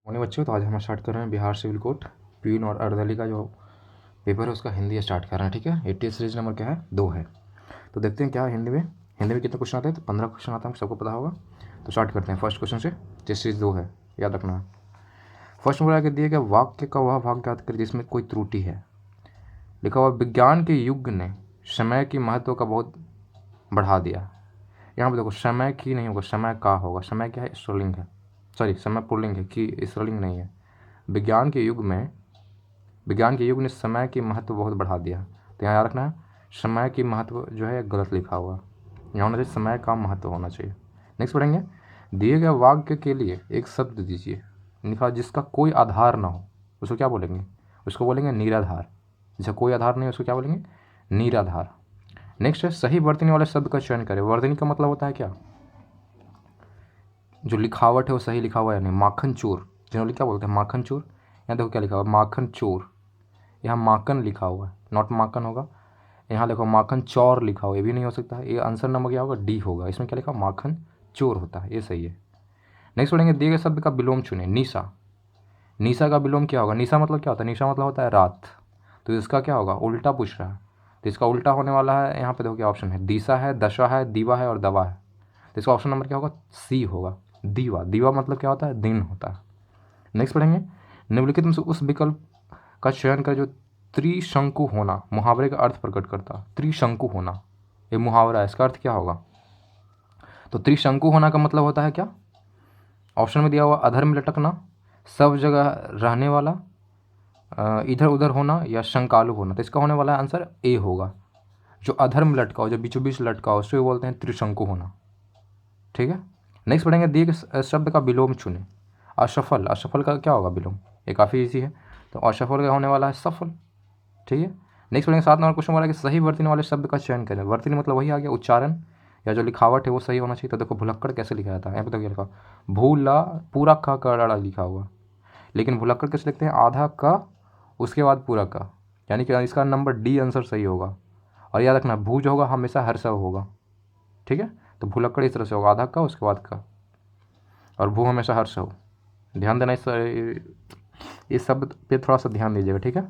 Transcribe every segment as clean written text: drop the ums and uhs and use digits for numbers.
Morning बच्चों, तो आज हम स्टार्ट कर रहे हैं बिहार सिविल कोड प्यून और अर्दली का जो पेपर है उसका हिंदी स्टार्ट कर रहे हैं। ठीक है, 80 सीरीज नंबर क्या है, 2 है। तो देखते हैं क्या है हिंदी में कितने क्वेश्चन आते हैं। तो 15 क्वेश्चन आता है, सबको पता होगा। तो स्टार्ट करते हैं फर्स्ट क्वेश्चन से। टेस्ट सीरीज 2 है, याद रखना है। फर्स्ट नंबर आगे दिए गया वाक्य का वह भाग याद करें जिसमें कोई त्रुटि है। लिखा हुआ विज्ञान के युग ने समय की महत्व का बहुत बढ़ा दिया। यहाँ पर देखो, समय की नहीं होगा, समय का होगा। समय क्या है, स्त्रीलिंग है। सॉरी, समय पुल्लिंग है, कि स्त्रीलिंग नहीं है। विज्ञान के युग ने समय की महत्व बहुत बढ़ा दिया। तो यहाँ याद रखना है, समय की महत्व जो है गलत लिखा हुआ। यहाँ होना चाहिए समय का महत्व होना चाहिए। नेक्स्ट पढ़ेंगे, दिए गए वाक्य के लिए एक शब्द दीजिए। लिखा जिसका कोई आधार ना हो, उसको क्या बोलेंगे? उसको बोलेंगे निराधार। जिसका कोई आधार नहीं है उसको क्या बोलेंगे? निराधार। नेक्स्ट है, सही वर्तनी वाले शब्द का चयन करें। वर्तनी का मतलब होता है क्या? जो लिखावट है वो सही लिखा हुआ है नहीं। माखन चोर जनरली क्या बोलते हैं? माखन चोर। यहाँ देखो क्या लिखा हुआ है, माखन चोर। यहाँ माकन लिखा हुआ है, नॉट माकन होगा। यहाँ देखो माखन चौर लिखा हुआ है, ये भी नहीं हो सकता है। ये आंसर नंबर क्या होगा? डी होगा। इसमें क्या लिखा? माखन चोर होता है, ये सही है। नेक्स्ट पढ़ेंगे, दिए गए शब्द का विलोम चुने। निशा। निशा का विलोम क्या होगा? निशा मतलब क्या होता है? निशा मतलब होता है रात। तो इसका क्या होगा? उल्टा पूछ रहा है, तो इसका उल्टा होने वाला है। यहाँ पे देखो क्या ऑप्शन है, दिशा है, दशा है, दीवा है और दवा है। तो इसका ऑप्शन नंबर क्या होगा? सी होगा, दीवा। दीवा मतलब क्या होता है? दिन होता है। नेक्स्ट पढ़ेंगे, निम्नलिखित में से उस विकल्प का चयन कर जो त्रिशंकु होना मुहावरे का अर्थ प्रकट करता। त्रिशंकु होना ये मुहावरा है, इसका अर्थ क्या होगा? तो त्रिशंकु होना का मतलब होता है क्या? ऑप्शन में दिया हुआ, अधर में लटकना, सब जगह रहने वाला, इधर उधर होना या शंकालु होना। तो इसका होने वाला आंसर ए होगा। जो अधर में लटका हो, जो बीचों बीच लटका हो, उसको बोलते हैं त्रिशंकु होना। ठीक है। नेक्स्ट पढ़ेंगे, दिए गए शब्द का विलोम चुने। असफल। असफल का क्या होगा विलोम? ये काफ़ी ईजी है। तो असफल का होने वाला है सफल। ठीक है। नेक्स्ट पढ़ेंगे, 7 नंबर क्वेश्चन वाला कि सही वर्तनी वाले शब्द का चयन करें। वर्तनी मतलब वही आ गया, उच्चारण या जो लिखावट है वो सही होना चाहिए। तो देखो भुलक्कड़ कैसे लिखा जाता है, यहाँ पे तो क्या लिखा, भूला पूरा का कड़ा लिखा हुआ। लेकिन भुलक्कड़ कैसे लिखते हैं? आधा का उसके बाद पूरा का, यानी कि इसका नंबर डी आंसर सही होगा। और याद रखना, भू जो होगा हमेशा हर्षव होगा। ठीक है। तो भुलक्कड़ इस तरह से होगा, आधा का उसके बाद का, और भू हमेशा हर्षव। ध्यान देना इस शब्द पे थोड़ा सा ध्यान दीजिएगा। ठीक है।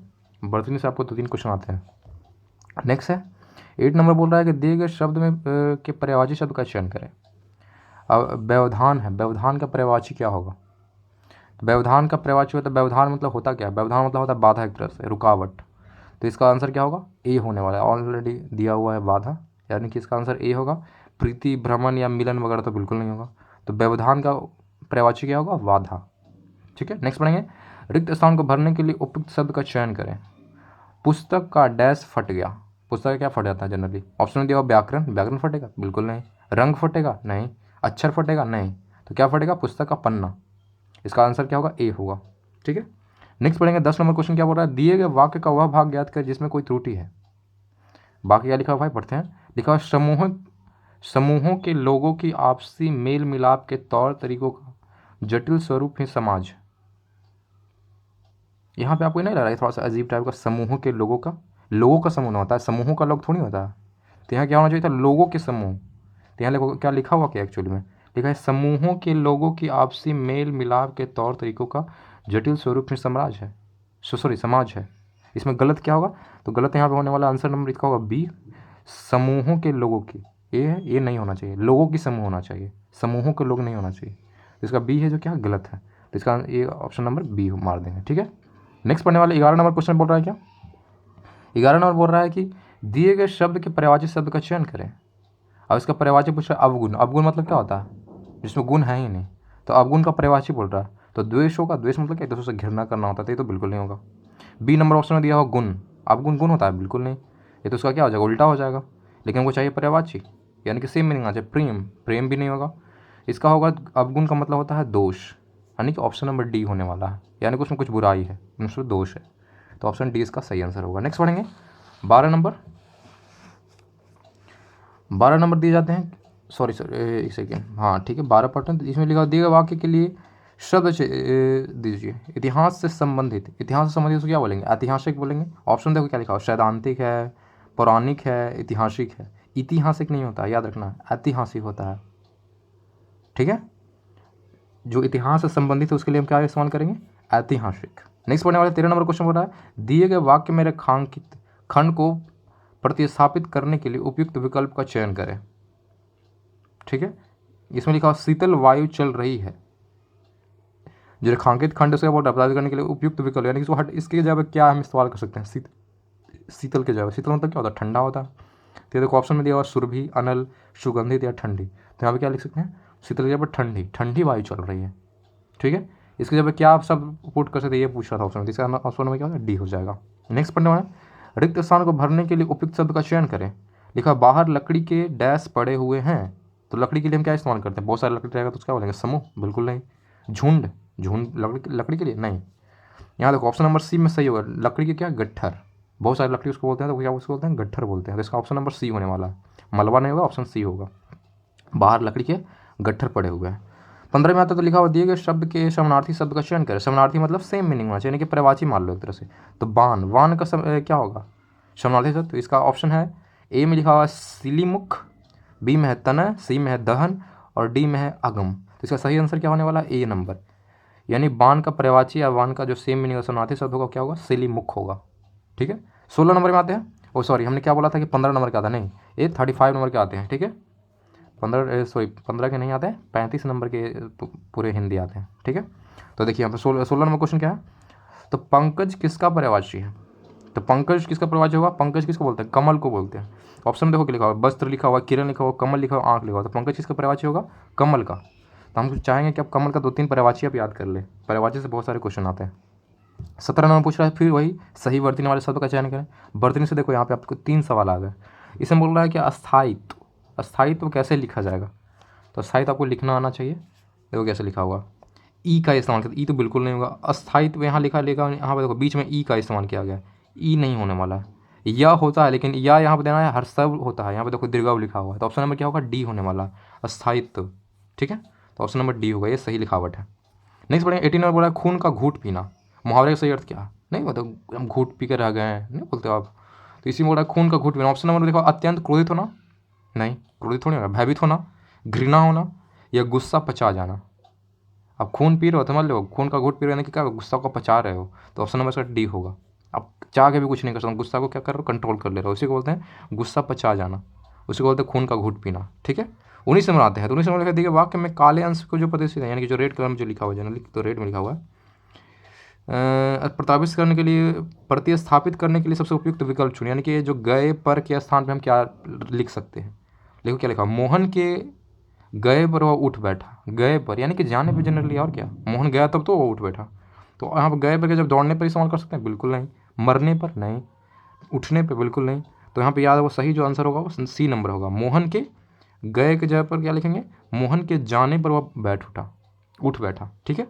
वर्तनी से आपको 2-3 क्वेश्चन आते हैं। नेक्स्ट है, 8 नंबर बोल रहा है कि दिए गए शब्द में के पर्यायवाची शब्द का चयन करें। अब व्यवधान है, व्यवधान का पर्यायवाची क्या होगा? तो व्यवधान का पर्यायवाची होता है, व्यवधान मतलब होता क्या है? व्यवधान मतलब होता है बाधा, एक तरह से रुकावट। तो इसका आंसर क्या होगा? ए होने वाला है, ऑलरेडी दिया हुआ है बाधा, यानी कि इसका आंसर ए होगा। प्रीति, भ्रमण या मिलन वगैरह तो बिल्कुल नहीं होगा। तो व्यवधान का पर्यायवाची क्या होगा? बाधा। ठीक है। नेक्स्ट पढ़ेंगे, रिक्त स्थान को भरने के लिए उपयुक्त शब्द का चयन करें। पुस्तक का डैश फट गया। पुस्तक का क्या फट जाता है जनरली? ऑप्शन में दिया हुआ व्याकरण। व्याकरण फटेगा? बिल्कुल नहीं। रंग फटेगा? नहीं। अक्षर फटेगा? नहीं। तो क्या फटेगा? पुस्तक का पन्ना। इसका आंसर क्या होगा? ए होगा। ठीक है। नेक्स्ट पढ़ेंगे, 10 नंबर क्वेश्चन क्या बोल रहा है, दिए गए वाक्य का वह भाग ज्ञात कर जिसमें कोई त्रुटि है। वाक्य क्या लिखा हुआ है, पढ़ते हैं। लिखा हुआ, समूहों के लोगों की आपसी मेल मिलाप के तौर तरीकों का जटिल स्वरूप ही समाज। यहाँ पे आपको नहीं लग रहा है थोड़ा सा अजीब टाइप का? समूहों के लोगों का समूह ना होता है, समूहों का लोग थोड़ी होता है। तो यहाँ क्या होना चाहिए था? लोगों के समूह। तो यहाँ देखो क्या लिखा हुआ, क्या एक्चुअली में लिखा है, समूहों के लोगों की आपसी मेल मिलाप के तौर तरीकों का जटिल स्वरूप में समाज है। सॉरी, समाज है। इसमें गलत क्या होगा? तो गलत यहाँ पे होने वाला आंसर नंबर इसका होगा बी, समूहों के लोगों की। ये है, ये नहीं होना चाहिए, लोगों की समूह होना चाहिए, समूहों के लोग नहीं होना चाहिए। तो इसका बी है जो क्या गलत है। तो इसका ये ऑप्शन नंबर बी मार देंगे। ठीक है। नेक्स्ट पढ़ने वाले 11 नंबर क्वेश्चन बोल रहा है क्या, 11 नंबर बोल रहा है कि दिए गए शब्द के पर्यायवाची शब्द का चयन करें। अब इसका पर्यायवाची पूछ रहा है अवगुण। अवगुण मतलब क्या होता है? जिसमें गुण है ही नहीं। तो अवगुण का पर्यायवाची बोल रहा है, तो द्वेष होगा। द्वेष मतलब क्या? दूसरे से घृणा करना होता है, तो ये तो बिल्कुल नहीं होगा। बी नंबर ऑप्शन में दिया हुआ गुण। अवगुण गुण होता है? बिल्कुल नहीं। ये तो उसका क्या हो जाएगा? उल्टा हो जाएगा। लेकिन हमको चाहिए पर्यायवाची, यानी कि सेम मीनिंग आ जाए। प्रेम, प्रेम भी नहीं होगा। इसका होगा अवगुण का मतलब होता है दोष, यानी कि ऑप्शन नंबर डी होने वाला है, यानी कि उसमें कुछ बुराई है, उसमें दोष है। तो ऑप्शन डी इसका सही आंसर होगा। नेक्स्ट पढ़ेंगे 12 नंबर। 12 नंबर दिए जाते हैं, सॉरी एक सेकेंड, हाँ ठीक है 12 पढ़ते हैं। तो इसमें लिखा, दिए गए वाक्य के लिए शब्द दीजिए। इतिहास से संबंधित। इतिहास से संबंधित उसको क्या बोलेंगे? ऐतिहासिक बोलेंगे। ऑप्शन देखो क्या लिखा हो, सैद्धांतिक है, पौराणिक है, ऐतिहासिक है। ऐतिहासिक नहीं होता है, याद रखना, ऐतिहासिक होता है। ठीक है। जो इतिहास से संबंधित है उसके लिए हम क्या इस्तेमाल करेंगे, ऐतिहासिक। नेक्स्ट पढ़ने वाले 13 नंबर क्वेश्चन बोल रहा है दिए गए वाक्य में रेखांकित खंड को प्रतिस्थापित करने के लिए उपयुक्त विकल्प का चयन करें। ठीक है, इसमें लिखा शीतल वायु चल रही है, जो रेखांकित खंड से प्रतिस्थापित करने के लिए उपयुक्त विकल्प, यानी कि इसके जगह क्या हम इस्तेमाल कर सकते हैं, शीतल के जगह। शीतल मतलब क्या होता है, ठंडा होता है। तो देखो ऑप्शन में दिया हुआ सुरभि, अनल, सुगंधित या ठंडी। तो यहाँ पे क्या लिख सकते हैं, शीतल की जगह पर ठंडी, ठंडी वायु चल रही है। ठीक है, इसकी जगह क्या आप सब पुट कर सकते हैं, ये पूछ रहा था ऑप्शन में। इसका ऑप्शन में क्या होगा, डी हो जाएगा। नेक्स्ट पढ़ने वाला, रिक्त स्थान को भरने के लिए उपयुक्त शब्द का चयन करें। लिखा बाहर लकड़ी के डैश पड़े हुए हैं। तो लकड़ी के लिए हम क्या इस्तेमाल करते हैं, बहुत सारे लकड़ी रहेगा तो क्या बोलेंगे, समूह, बिल्कुल नहीं। झुंड, झुंड लकड़ी के लिए नहीं। यहाँ देखो ऑप्शन नंबर सी में सही होगा, लकड़ी के क्या, गट्ठर, बहुत सारी लकड़ी उसको बोलते हैं तो क्या उसको बोलते हैं, गट्ठर बोलते हैं। तो इसका ऑप्शन नंबर सी होने वाला है, मलबा नहीं होगा, ऑप्शन सी होगा, बाहर लकड़ी के गट्ठर पड़े हुए हैं। 15 में आता तो लिखा हुआ दिए गए शब्द के समानार्थी शब्द का चयन करें। समानार्थी मतलब सेम मीनिंग होना चाहिए, यानी कि पर्यायवाची मान लो एक तरह से। तो बाण, वान का क्या होगा, समानार्थी शब्द। तो इसका ऑप्शन है ए में लिखा हुआ सिलीमुख, बी में है तन, सी में है दहन और डी में है अगम। तो इसका सही आंसर क्या होने वाला है, ए नंबर, यानी बाण का पर्यायवाची या बाण का जो सेम मीनिंग का समानार्थी शब्द होगा क्या होगा, सिलीमुख होगा। ठीक है, 16 नंबर में आते हैं। ओ सॉरी, हमने क्या बोला था कि 15 नंबर का आता, नहीं ये 35 नंबर के आते हैं। ठीक है, 15 के नहीं आते हैं, 35 नंबर के पूरे हिंदी आते हैं। ठीक है, तो देखिए यहाँ पर 16 नंबर क्वेश्चन क्या है, तो पंकज किसका पर्यायवाची है। तो पंकज किसका पर्यायवाची होगा, पंकज किसको बोलते हैं, कमल को बोलते हैं। ऑप्शन में देखो क्या लिखा हुआ, वस्त्र लिखा हुआ, किरण लिखा हुआ, कमल लिखा हुआ, आँख लिखा हुआ। तो पंकज किसका पर्यायवाची होगा, कमल का। तो हम चाहेंगे कि आप कमल का 2-3 पर्यायवाची आप याद कर ले, पर्यायवाची से बहुत सारे क्वेश्चन आते हैं। 17 नंबर पूछ रहा है फिर वही सही वर्तनी वाले शब्द का चयन करें। वर्तनी से देखो यहाँ पे आपको 3 सवाल आ गए। इसमें बोल रहा है कि अस्थायित्व, अस्थायित्व कैसे लिखा जाएगा। तो अस्थायित्व आपको लिखना आना चाहिए। देखो कैसे लिखा हुआ, ई का इस्तेमाल किया, ई तो बिल्कुल नहीं होगा। अस्थायित्व यहाँ लिखा लेगा, यहाँ पर देखो बीच में ई का इस्तेमाल किया गया, ई नहीं होने वाला है। या होता है लेकिन या यहाँ पर देना है, हर शब्द होता है, यहाँ पर देखो दीर्घ लिखा हुआ है। तो ऑप्शन नंबर क्या होगा, डी होने वाला है, अस्थायित्व। ठीक है, तो ऑप्शन नंबर डी होगा, ये सही लिखावट है। नेक्स्ट पढ़ेंगे 18 नंबर बोला है खून का घूंट पीना। मुहावरे का सही अर्थ क्या, नहीं मतलब हम घूंट पी कर रह गए हैं, नहीं बोलते हो आप। तो इसी में बोला खून का घूंट पीना। ऑप्शन नंबर देखो अत्यंत क्रोधित होना, नहीं क्रोधित होने होगा, भयभीत होना, घृणा होना या गुस्सा पचा जाना। अब खून पी रहे हो तो मान लो खून का घूंट पी रहे हो, यानी कि क्या गुस्सा को पचा रहे हो। तो ऑप्शन नंबर इसका डी होगा। अब चाह के भी कुछ नहीं कर सकते, गुस्सा को क्या कर रहे हो, कंट्रोल कर ले रहे हो, उसी को बोलते हैं गुस्सा पचा जाना, उसी को बोलते हैं खून का घूंट पीना। ठीक है, 19 नंबर आते हैं। तो 19 नंबर लिखा देखिए वाक्य में काले अंश को जो प्रदर्शित है, यानी कि जो रेड कलर में जो लिखा हुआ है, जनरली तो रेड में लिखा हुआ है, प्रतिस्थापित करने के लिए, प्रतिस्थापित करने के लिए सबसे उपयुक्त विकल्प चुनिए। यानी कि जो गए पर के स्थान पे हम क्या लिख सकते हैं। देखो क्या लिखा, मोहन के गए पर वह उठ बैठा। गए पर यानी कि जाने पे जनरली, और क्या, मोहन गया तब तो वो उठ बैठा। तो यहाँ पर गए पर के जब दौड़ने पर इस्तेमाल कर सकते हैं, बिल्कुल नहीं। मरने पर नहीं, उठने पर बिल्कुल नहीं। तो यहाँ पे याद है वो सही जो आंसर होगा वो सी नंबर होगा। मोहन के गए के जगह पर क्या लिखेंगे, मोहन के जाने पर वह उठ बैठा। ठीक है,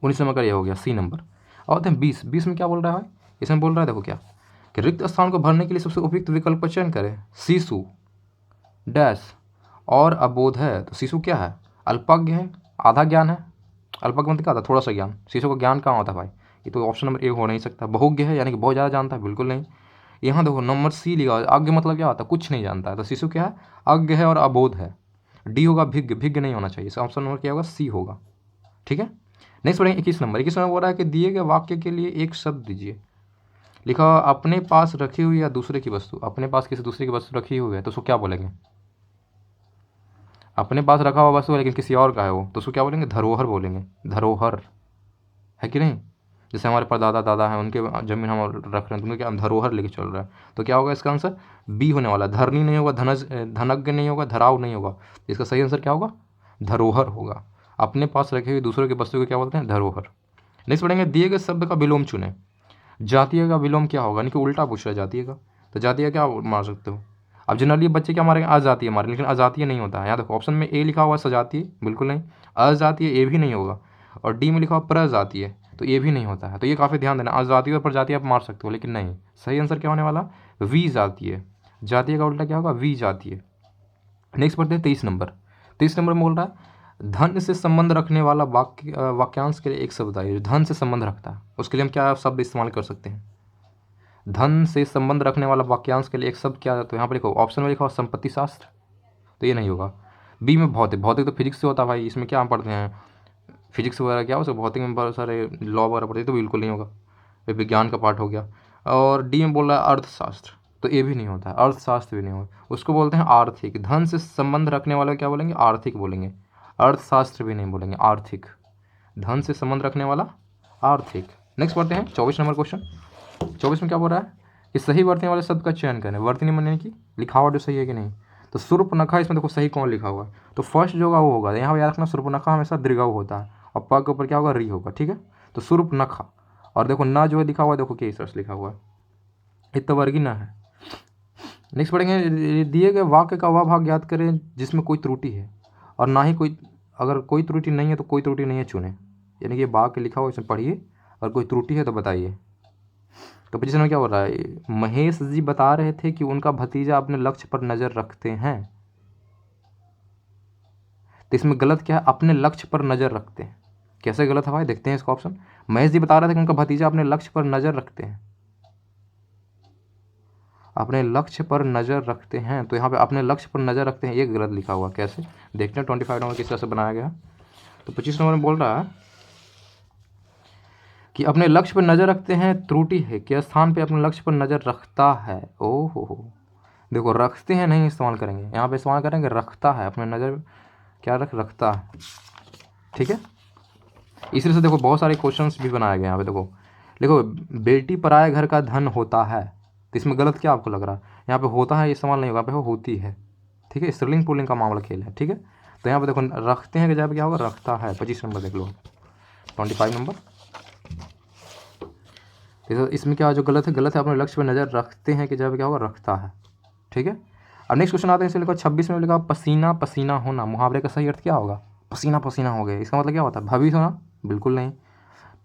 19 नंबर का ये हो गया सी नंबर। और 20 में क्या बोल रहा है, इसमें बोल रहा है देखो क्या, कि रिक्त स्थान को भरने के लिए सबसे उपयुक्त विकल्प का चयन करें। शिशु डैश और अबोध है। तो शिशु क्या है, अल्पज्ञ है, आधा ज्ञान है। अल्पज्ञ मतलब क्या होता है, थोड़ा सा ज्ञान। शिशु का ज्ञान कहाँ होता है भाई, ये तो ऑप्शन नंबर ए हो नहीं सकता। बहुज्ञ है, यानी कि बहुत ज़्यादा जानता है, बिल्कुल नहीं। यहाँ देखो नंबर सी लिखा है, अज्ञ मतलब क्या होता है, कुछ नहीं जानता है। तो शिशु क्या है, अज्ञ है और अबोध है। डी होगा भिज्ञ, भिज्ञ नहीं होना चाहिए। इसका ऑप्शन नंबर क्या होगा, सी होगा। ठीक है, नेक्स्ट पढ़ेंगे 21 नंबर। 21 नंबर बोल रहा है कि दिए गए वाक्य के लिए एक शब्द दीजिए। लिखा हुआ अपने पास रखी हुई या दूसरे की वस्तु। अपने पास किसी दूसरे की वस्तु रखी हुई है तो उसको क्या बोलेंगे, अपने पास रखा हुआ वस्तु है लेकिन किसी और का है वो, तो उसको क्या बोलेंगे, धरोहर बोलेंगे। धरोहर है कि नहीं, जैसे हमारे परदादा दादा हैं, उनके जमीन हम रख रहे हैं, तो उनके क्या हम धरोहर लेके चल रहे हैं। तो क्या होगा इसका आंसर, बी होने वाला। धरनी नहीं होगा, धनज्ञ नहीं होगा, धराव नहीं होगा। इसका सही आंसर क्या होगा, धरोहर होगा। अपने पास रखे हुए दूसरों की वस्तु को क्या बोलते हैं, धरोहर। नेक्स्ट पढ़ेंगे दिए गए शब्द का विलोम चुने। जातीय का विलोम क्या होगा, यानी कि उल्टा पूछ रहा है जातीय का। तो जातीय क्या मार सकते हो, अब जनरली बच्चे क्या मारेंगे, अजातीय मारे, लेकिन अजातीय नहीं होता है। यहाँ देखो ऑप्शन में ए लिखा हुआ है सजातीय, बिल्कुल नहीं। अजातीय ए भी नहीं होगा, और डी में लिखा हुआ प्रजातीय, तो ये भी नहीं होता है। तो ये काफ़ी ध्यान देना, अजातीय और प्रजातीय आप मार सकते हो, लेकिन नहीं। सही आंसर क्या होने वाला, वी जातीय। जातीय का उल्टा क्या होगा, वी जातीय। नेक्स्ट पढ़ते हैं 23 नंबर। 23 नंबर में बोल रहा है धन से संबंध रखने वाला वाक्यांश के लिए एक शब्द आइए। जो धन से संबंध रखता है उसके लिए हम क्या शब्द इस्तेमाल कर सकते हैं। धन से संबंध रखने वाला वाक्यांश के लिए एक शब्द क्या है, तो यहाँ पर लिखो ऑप्शन में लिखा हुआ संपत्ति शास्त्र, तो ये नहीं होगा। बी में भौतिक, भौतिक तो फिजिक्स से होता है भाई, इसमें क्या हम पढ़ते हैं, फिजिक्स वगैरह क्या हो, सब भौतिक में बहुत सारे लॉ वगैरह पढ़ते तो बिल्कुल नहीं होगा, ये विज्ञान का पार्ट हो गया। और डी में बोल रहा है अर्थशास्त्र, तो ये भी नहीं होता है, अर्थशास्त्र भी नहीं होता, उसको बोलते हैं आर्थिक। धन से संबंध रखने वाला क्या बोलेंगे, आर्थिक बोलेंगे, अर्थशास्त्र भी नहीं बोलेंगे, आर्थिक। धन से संबंध रखने वाला आर्थिक। नेक्स्ट पढ़ते हैं 24 नंबर क्वेश्चन। 24 में क्या बोल रहा है कि सही वर्तनी वाले शब्द का चयन करें। वर्तनी माने की लिखावट जो सही है कि नहीं। तो सूर्पनखा, इसमें देखो सही कौन लिखा हुआ है, तो फर्स्ट जो होगा वो होगा, यहाँ पर याद रखना सूर्पनखा हमेशा दीर्घऊ होता है और प के ऊपर क्या होगा, री होगा, ठीक है। तो सूर्पनखा, और देखो न जो है लिखा हुआ है, देखो के सर्च लिखा हुआ है, इत्तवर्गी न है। नेक्स्ट पढ़ेंगे, दिए गए वाक्य का वह भाग याद करें जिसमें कोई त्रुटि है और ना ही कोई, अगर कोई त्रुटि नहीं है तो कोई त्रुटि नहीं है चुने, यानी कि ये वाक्य लिखा हुआ इसमें पढ़िए, और कोई त्रुटि है तो बताइए। तो पोजीशन में क्या हो रहा है, महेश जी बता रहे थे कि उनका भतीजा अपने लक्ष्य पर नज़र रखते हैं, तो इसमें गलत क्या है, अपने लक्ष्य पर नज़र रखते हैं। कैसे गलत है भाई, देखते हैं इसका ऑप्शन। महेश जी बता रहे थे कि उनका भतीजा अपने लक्ष्य पर नज़र रखते हैं, अपने लक्ष्य पर नज़र रखते हैं, तो यहाँ पे अपने लक्ष्य पर नज़र रखते हैं ये गलत लिखा हुआ। कैसे देखते हैं 25 नंबर किस तरह से बनाया गया। तो 25 नंबर में बोल रहा है कि अपने लक्ष्य पर नज़र रखते हैं, त्रुटि है के स्थान पे अपने लक्ष्य पर नज़र रखता है। ओहो हो, देखो रखते हैं नहीं इस्तेमाल करेंगे, यहाँ पे इस्तेमाल करेंगे रखता है, अपने नज़र क्या रखता है, ठीक है। इसी तरह से देखो बहुत सारे क्वेश्चंस भी बनाए गए यहाँ पे। देखो बेटी पराए घर का धन होता है, तो इसमें गलत क्या आपको लग रहा है, यहाँ पे होता है इस्तेमाल नहीं होगा, यहाँ पे होती है, ठीक है। स्त्रीलिंग पुल्लिंग का मामला खेल है, ठीक है। तो यहाँ पे देखो रखते हैं कि जहाँ पे क्या होगा, रखता है। 25 नंबर देख लो, 25 नंबर। तो इसमें क्या जो गलत है, गलत है अपने लक्ष्य पर नज़र रखते हैं कि जहाँ पे क्या होगा, रखता है, ठीक है। अब नेक्स्ट क्वेश्चन आते हैं, इसे लिखा 26 में लिखा पसीना पसीना होना, मुहावरे का सही अर्थ क्या होगा, पसीना पसीना हो गया, इसका मतलब क्या होता है, भविष्य होना, बिल्कुल नहीं।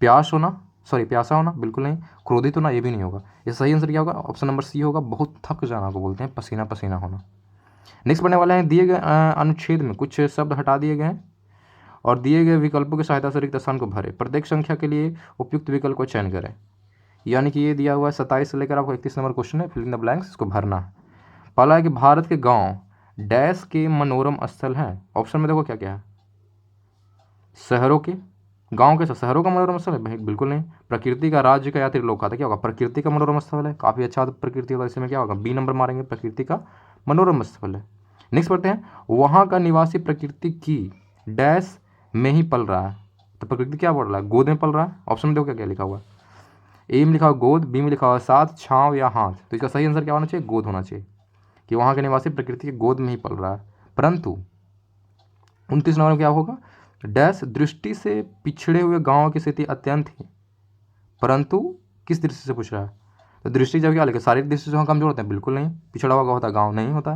प्यास होना, सॉरी प्यासा होना, बिल्कुल नहीं। क्रोधित होना, ये भी नहीं होगा। ये सही आंसर क्या होगा, ऑप्शन नंबर सी होगा, बहुत थक जाना को बोलते हैं पसीना पसीना होना। नेक्स्ट पढ़ने वाले हैं, दिए गए अनुच्छेद में कुछ शब्द हटा दिए गए हैं और दिए गए विकल्पों की सहायता से रिक्त स्थान को भरे। प्रत्येक संख्या के लिए उपयुक्त विकल्प को चयन करें, यानी कि ये दिया हुआ है 27 से लेकर आपको 31 नंबर क्वेश्चन है, फिल इन द ब्लैंक्स, इसको भरना है। पहला है कि भारत के गांव डैश के मनोरम स्थल हैं। ऑप्शन में देखो क्या क्या है, शहरों के, गांव के शहरों का मनोरम स्थल है भाई, बिल्कुल नहीं। प्रकृति का, राज्य का या त्रिलोक का, तो क्या होगा, प्रकृति का मनोरम स्थल है, काफ़ी अच्छा प्रकृति होगा, इसमें क्या होगा, बी नंबर मारेंगे, प्रकृति का मनोरम स्थल है। नेक्स्ट पढ़ते हैं, वहाँ का निवासी प्रकृति की डैश में ही पल रहा है, तो प्रकृति क्या पढ़ रहा है, गोद में पल रहा है। ऑप्शन में देखो क्या क्या लिखा हुआ है, ए में लिखा हुआ गोद, बी में लिखा हुआ साथ, छाँव या हाथ, तो इसका सही आंसर क्या होना चाहिए, गोद होना चाहिए, कि वहाँ के निवासी प्रकृति की गोद में ही पल रहा है। परंतु 29 नंबर में क्या होगा, डैश दृष्टि से पिछड़े हुए गांव की स्थिति अत्यंत ही, परंतु किस दृष्टि से पूछ रहा है, तो दृष्टि जब क्या लिखे, शारीरिक दृष्टि से वहाँ कमजोर होते हैं, बिल्कुल नहीं। पिछड़ा हुआ होता है गाँव, नहीं होता।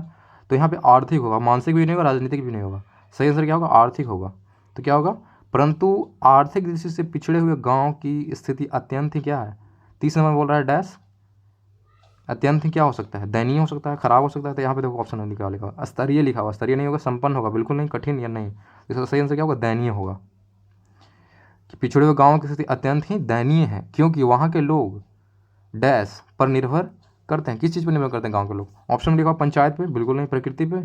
तो यहाँ पे आर्थिक होगा, मानसिक भी नहीं होगा, राजनीतिक भी नहीं होगा। सही आंसर क्या होगा, आर्थिक होगा। तो क्या होगा, परंतु आर्थिक दृष्टि से पिछड़े हुए गाँव की स्थिति अत्यंत ही क्या है, 30 नंबर बोल रहा है डैश अत्यंत ही क्या हो सकता है, दयनीय हो सकता है, खराब हो सकता है। तो यहाँ पे देखो ऑप्शन लिखा हुआ, स्तरीय लिखा हुआ, स्तरीय नहीं होगा, संपन्न होगा, बिल्कुल नहीं, कठिन या नहीं। इसका सही आंसर क्या होगा, दयनीय होगा, कि पिछड़े हुए गाँव की स्थिति अत्यंत ही दयनीय है, क्योंकि वहाँ के लोग डैश पर निर्भर करते हैं, किस चीज़ पर निर्भर करते हैं गाँव के लोग। ऑप्शन में लिखा पंचायत पे, बिल्कुल नहीं। प्रकृति पे,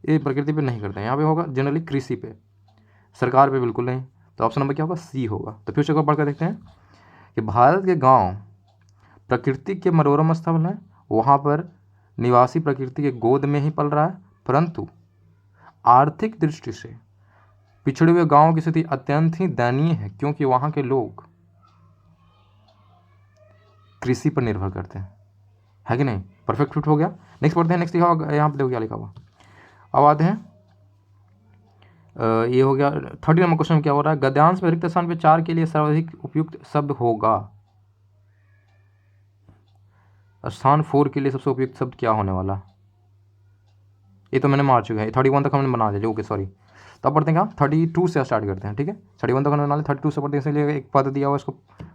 ये प्रकृति पे नहीं करते हैं, यहाँ पे होगा जनरली कृषि पे, सरकार पे, बिल्कुल नहीं। तो ऑप्शन नंबर क्या होगा, सी होगा। तो फिर से एक बार पढ़ कर देखते हैं कि भारत के गाँव प्रकृति के मनोरम स्थल हैं, वहाँ पर निवासी प्रकृति के गोद में ही पल रहा है, परंतु आर्थिक दृष्टि से पिछड़े हुए गांवों की स्थिति अत्यंत ही दयनीय है, क्योंकि वहाँ के लोग कृषि पर निर्भर करते हैं, है कि नहीं। परफेक्ट फिट हो गया। नेक्स्ट पढ़ते हैं, नेक्स्ट लिखा हुआ यहाँ पर देखो क्या लिखा हुआ। अब आते हैं, ये हो गया 30 नंबर क्वेश्चन। क्या हो रहा है, गद्यांश में रिक्त स्थान पे 4 के लिए सर्वाधिक उपयुक्त शब्द होगा, स्थान 4 के लिए सबसे उपयुक्त शब्द क्या होने वाला, ये तो मैंने मार चुका है, 31 तक हमने बना दिया, ओके सॉरी। तो अब पढ़ते हैं क्या, 32 से स्टार्ट करते हैं, ठीक है। 31 तक हमने बना लिया, 32 से पढ़ते हैं, इसलिए एक पद दिया हुआ है, इसको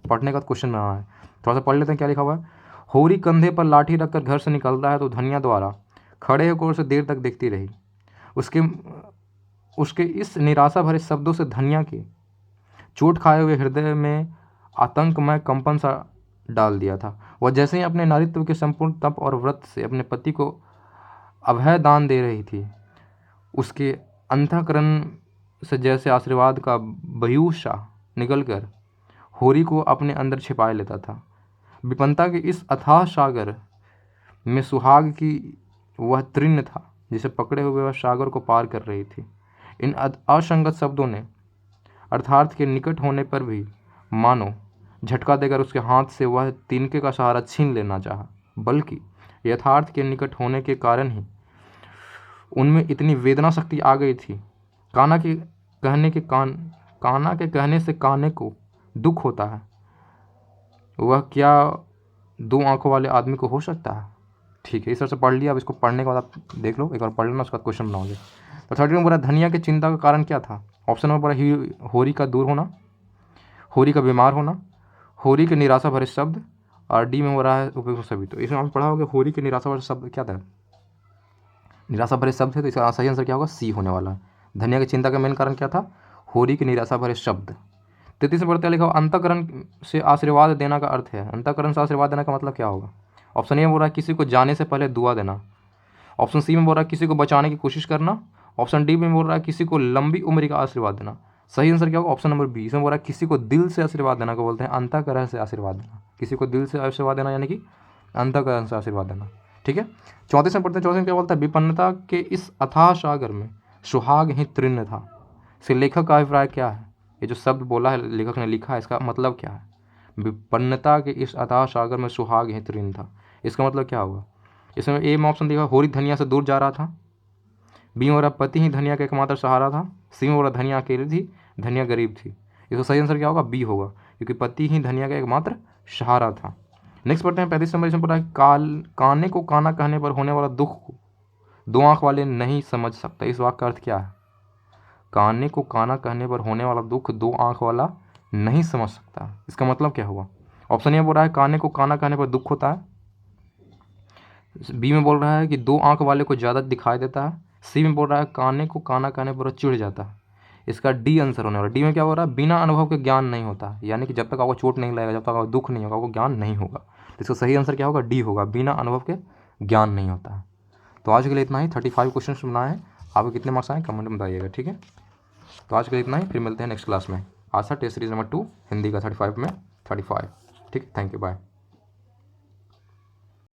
पढ़ने का क्वेश्चन बनाना है। थोड़ा सा पढ़ लेते हैं क्या लिखा हुआ है। होरी कंधे पर लाठी रखकर घर से निकलता है तो धनिया द्वारा खड़े होकर उसे देर तक देखती रही, उसके इस निराशा भरे शब्दों से धनिया के चोट खाए हुए हृदय में आतंकमय कंपन सा डाल दिया था। वह जैसे ही अपने नारित्व के संपूर्ण तप और व्रत से अपने पति को अभय दान दे रही थी, उसके अंतःकरण से जैसे आशीर्वाद का बयूशा निकलकर होरी को अपने अंदर छिपाए लेता था। विपन्नता के इस अथाह सागर में सुहाग की वह तृण था जिसे पकड़े हुए वह सागर को पार कर रही थी। इन असंगत शब्दों ने अर्थार्थ के निकट होने पर भी मानो झटका देकर उसके हाथ से वह तिनके का सहारा छीन लेना चाहा, बल्कि यथार्थ के निकट होने के कारण ही उनमें इतनी वेदना शक्ति आ गई थी। काना के कहने से काने को दुख होता है, वह क्या दो आंखों वाले आदमी को हो सकता है। ठीक है, इस तरह से पढ़ लिया। अब इसको पढ़ने के बाद आप देख लो, एक बार पढ़ लेना, उसके बाद क्वेश्चन बनाओगे। तो 30 में बोला धनिया की चिंता का कारण क्या था। ऑप्शन में बोला होरी का दूर होना, होरी का बीमार होना, होरी के निराशा भरे शब्द, और डी में हो रहा है उपयुक्त सभी। तो इसमें आप पढ़ा होगा होरी के निराशा भरे शब्द क्या था, निराशा भरे शब्द है, तो इसका सही आंसर क्या होगा, सी होने वाला है। धनिया की चिंता का मेन कारण क्या था, होरी के निराशा भरे शब्द। 33 में पढ़ते लिखा अंतःकरण से आशीर्वाद देना का अर्थ है। अंतःकरण से आशीर्वाद देना का मतलब क्या होगा। ऑप्शन ए में बोल रहा है किसी को जाने से पहले दुआ देना। ऑप्शन सी में बोल रहा है किसी को बचाने की कोशिश करना। ऑप्शन डी में बोल रहा है किसी को लंबी उम्र का आशीर्वाद देना। सही आंसर क्या होगा, ऑप्शन नंबर बी। इसमें बोल रहा है किसी को दिल से आशीर्वाद देना को बोलते हैं अंतःकरण से आशीर्वाद देना। किसी को दिल से आशीर्वाद देना यानी कि अंतःकरण से आशीर्वाद देना। ठीक है, 34 में पढ़ते हैं। 34 में क्या बोलता है, विपन्नता के इस अथाह सागर में सुहाग ही तृण था। इसके लेखक का अभिप्राय क्या है। ये जो शब्द बोला है लेखक ने लिखा है, इसका मतलब क्या है। विपन्नता के इस अथाह सागर में सुहाग ही तृण था, इसका मतलब क्या होगा। इसमें ए में ऑप्शन दिखा होरी धनिया से दूर जा रहा था। बी में हो रहा पति ही धनिया का एकमात्र सहारा था। सी में हो रहा धनिया अकेली थी, धनिया गरीब थी। इसका सही आंसर क्या होगा, बी होगा, क्योंकि पति ही धनिया का एकमात्र सहारा था। नेक्स्ट पढ़ते हैं 35 नंबर। इसमें पढ़ा है काने को काना कहने पर होने वाला दुख को दो आंख वाले नहीं समझ सकता। इस वाक्य का अर्थ क्या है। काने को काना कहने पर होने वाला दुख दो आंख वाला नहीं समझ सकता, इसका मतलब क्या हुआ। ऑप्शन ए बोल रहा है काने को काना कहने पर दुख होता है। बी में बोल रहा है कि दो आंख वाले को ज़्यादा दिखाई देता है। सी में बोल रहा है काने को काना कहने पर चिढ़ जाता है। इसका डी आंसर होने वाला। डी में क्या हो रहा है, बिना अनुभव के ज्ञान नहीं होता, यानी कि जब तक आपको चोट नहीं लगेगा, जब तक आपको दुख नहीं होगा, आपको ज्ञान नहीं होगा। तो इसका सही आंसर क्या होगा, डी होगा, बिना अनुभव के ज्ञान नहीं होता है। तो आज के लिए इतना ही। 35 क्वेश्चन बनाए हैं। आपको कितने मार्क्स आए कमेंट में बताइएगा। ठीक है, तो आज के लिए इतना ही, फिर मिलते हैं नेक्स्ट क्लास में। आज था टेस्ट सीरीज नंबर 2 हिंदी का 35 में 35। ठीक, थैंक यू, बाय।